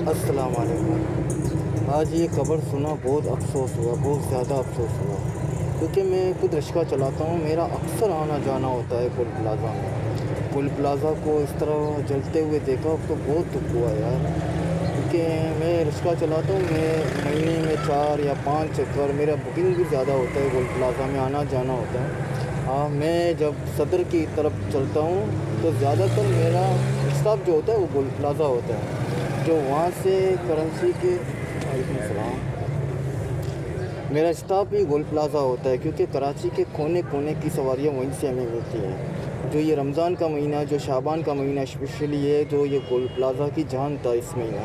अस्सलाम वालेकुम। आज ये खबर सुना बहुत अफसोस हुआ, बहुत ज़्यादा अफसोस हुआ, क्योंकि मैं खुद रिक्शा चलाता हूँ। मेरा अक्सर आना जाना होता है पुल प्लाज़ा में। पुल प्लाज़ा को इस तरह जलते हुए देखा तो बहुत दुख हुआ यार, क्योंकि मैं रिक्शा चलाता हूँ। मैं महीने में 4 या 5 चक्कर, मेरा बुकिंग भी ज़्यादा होता है, पुल प्लाज़ा में आना जाना होता है। हाँ, मैं जब सदर की तरफ चलता हूँ तो ज़्यादातर मेरा स्टॉप जो होता है वो पुल प्लाज़ा होता है, जो वहाँ से कराची के वालेकुम सलाम, मेरा स्टॉप ही गोल प्लाज़ा होता है, क्योंकि कराची के कोने कोने की सवारियाँ वहीं से हमें मिलती हैं। जो ये रमज़ान का महीना, जो शाबान का महीना स्पेशली है, जो ये गोल प्लाज़ा की जान था इस महीना,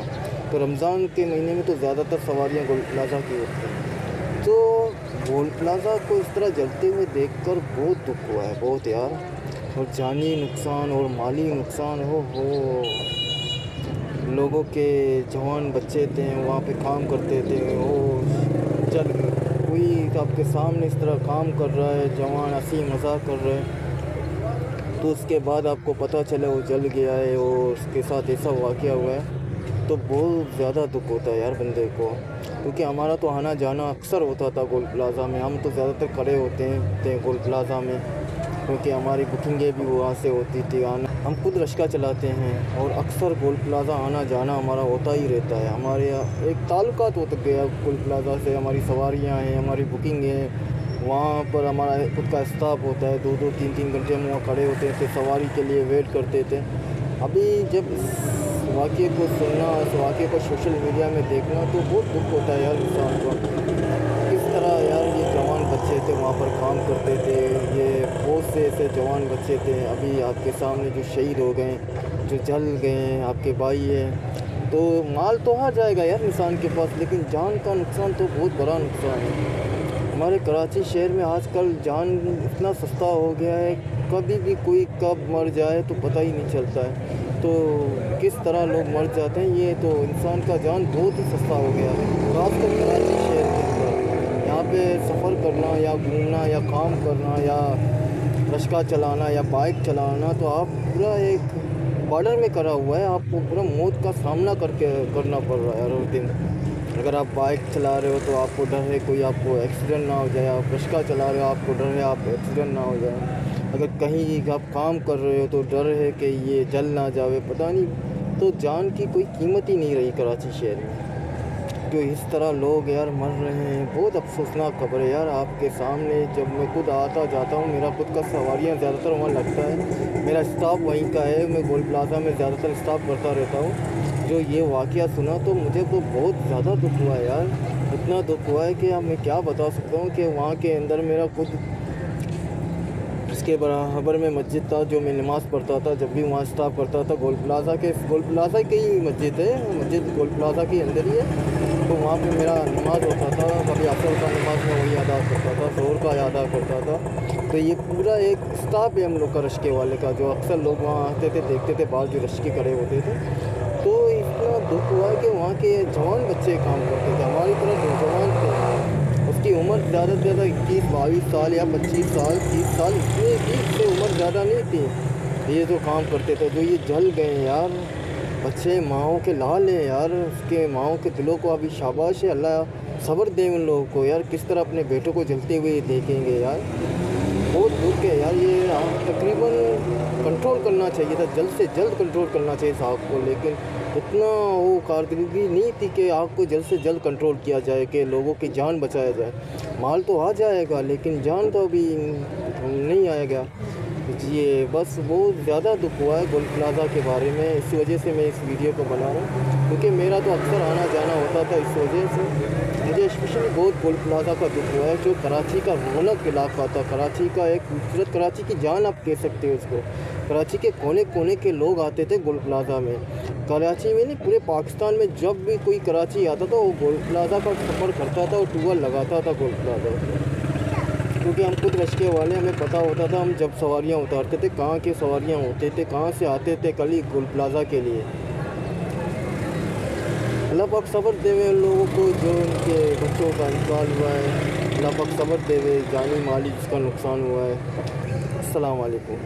तो रमज़ान के महीने में तो ज़्यादातर सवारियाँ गोल प्लाज़ा की होती हैं। तो गोल प्लाज़ा को इस तरह जलते हुए देखकर बहुत दुख हुआ है, बहुत यार। और जानी नुकसान और माली नुकसान हो, लोगों के जवान बच्चे थे, वहाँ पे काम करते थे, वो जल कोई आपके सामने इस तरह काम कर रहा है, जवान हंसी मजाक कर रहे हैं, तो उसके बाद आपको पता चला वो जल गया है और उसके साथ ऐसा वाक़या हुआ है, तो बहुत ज़्यादा दुख होता है यार बंदे को। क्योंकि हमारा तो आना जाना अक्सर होता था गोल प्लाज़ा में, हम तो ज़्यादातर खड़े होते थे गोल प्लाज़ा में, क्योंकि हमारी बुकिंगें भी वहाँ से होती थी। आना हम खुद रिक्शा चलाते हैं और अक्सर गोल प्लाज़ा आना जाना हमारा होता ही रहता है। हमारे यहाँ एक ताल्लुकात होता गया गोल प्लाज़ा से, हमारी सवारियाँ हैं, हमारी बुकिंग है, वहाँ पर हमारा खुद का स्टाफ होता है। 2-2 3-3 घंटे हम वहाँ खड़े होते थे, सवारी के लिए वेट करते थे। अभी जब इस वाक़े को सुनना, इस वाक़े को सोशल मीडिया में देखना, तो बहुत दुख होता है यार इंसान को। किस तरह यार ये जवान बच्चे थे, वहाँ पर काम करते थे, ये बहुत से ऐसे जवान बच्चे थे, अभी आपके सामने जो शहीद हो गए, जो जल गए हैं, आपके भाई हैं। तो माल तो आ जाएगा यार इंसान के पास, लेकिन जान का नुकसान तो बहुत बड़ा नुकसान है। हमारे कराची शहर में आजकल जान इतना सस्ता हो गया है, कभी भी कोई कब मर जाए तो पता ही नहीं चलता है। तो किस तरह लोग मर जाते हैं, ये तो इंसान का जान बहुत ही सस्ता हो गया है, खासकर कराची शहर के अंदर। यहाँ पे सफ़र करना या घूमना या काम करना या रिक्शा चलाना या बाइक चलाना, तो आप पूरा एक बॉर्डर में करा हुआ है, आपको पूरा मौत का सामना करना पड़ रहा है हर दिन। अगर आप बाइक चला रहे हो तो आपको डर है कोई आपको एक्सीडेंट ना हो जाए, आप रिक्शा चला रहे हो आपको डर है आप एक्सीडेंट ना हो जाए, अगर कहीं आप काम कर रहे हो तो डर है कि ये जल ना जावे, पता नहीं। तो जान की कोई कीमत ही नहीं रही कराची शहर में, जो इस तरह लोग यार मर रहे हैं। बहुत अफसोसनाक खबर है यार आपके सामने। जब मैं खुद आता जाता हूँ, मेरा खुद का सवारियाँ ज़्यादातर वहाँ लगता है, मेरा स्टाफ वहीं का है, मैं गोल प्लाज़ा में ज़्यादातर स्टाफ करता रहता हूँ। जो ये वाक़या सुना तो मुझे तो बहुत ज़्यादा दुख हुआ है यार, इतना दुख हुआ है कि अब मैं क्या बता सकता हूँ। कि वहाँ के अंदर मेरा खुद इसके बराबर में मस्जिद था, जो मैं नमाज़ पढ़ता था जब भी वहाँ स्टाफ करता था। गोल प्लाज़ा की ही मस्जिद है, मस्जिद गोल प्लाज़ा के अंदर ही है। तो वहाँ पे मेरा नमाज़ होता था, कभी असर का नमाज़ में वही अदा करता था, ज़ोहर का अदा करता था। तो ये पूरा एक स्टाफ है हम लोग का रिक्शे वाले का, जो अक्सर लोग वहाँ आते थे, देखते थे बाहर जो रिक्शे खड़े होते थे। तो इतना दुख हुआ है कि वहाँ के जवान बच्चे काम करते थे, हमारी तरह नौजवान थे, उसकी उम्र ज़्यादा से ज़्यादा 21-22 साल या 25 साल 30 साल, इससे उम्र ज़्यादा नहीं थी। ये जो काम करते थे, जो ये जल गए यार, बच्चे माओं के लाल हैं यार, उसके माओं के दिलों को अभी शाबाश है, अल्लाह सब्र दे उन लोगों को यार। किस तरह अपने बेटों को जलते हुए देखेंगे यार, बहुत दुख है यार। ये तकरीबन कंट्रोल करना चाहिए था, जल्द से जल्द कंट्रोल करना चाहिए था आग को, लेकिन इतना वो कारकर्दगी नहीं थी कि आग को जल्द से जल्द कंट्रोल किया जाए, कि लोगों की जान बचाया जाए। माल तो आ जाएगा लेकिन जान तो अभी नहीं आएगा। ये बस बहुत ज़्यादा दुख हुआ है गोल प्लाज़ा के बारे में, इस वजह से मैं इस वीडियो को बना रहा हूँ, क्योंकि मेरा तो अक्सर आना जाना होता था। इस वजह से मुझे स्पेशली बहुत गोल प्लाज़ा का दुख हुआ है, जो कराची का रौनक इलाका था, कराची का एक खूबसूरत, कराची की जान आप कह सकते हो उसको। कराची के कोने कोने के लोग आते थे गोल प्लाज़ा में, कराची में नहीं पूरे पाकिस्तान में। जब भी कोई कराची आता था वो गोल प्लाज़ा का सफ़र करता था और टूर लगाता था गोल प्लाज़ा, क्योंकि हम खुद रिक्शे वाले, हमें पता होता था हम जब सवारियां उतारते थे कहाँ के सवारियां होते थे, कहाँ से आते थे कल ही गोल प्लाज़ा के लिए। अल्लाह पाक सब्र देवे उन लोगों को जो उनके बच्चों का इंतकाल हुआ है, अल्लाह पाक सब्र देवे, जानी माली जिसका नुकसान हुआ है। अस्सलाम वालेकुम।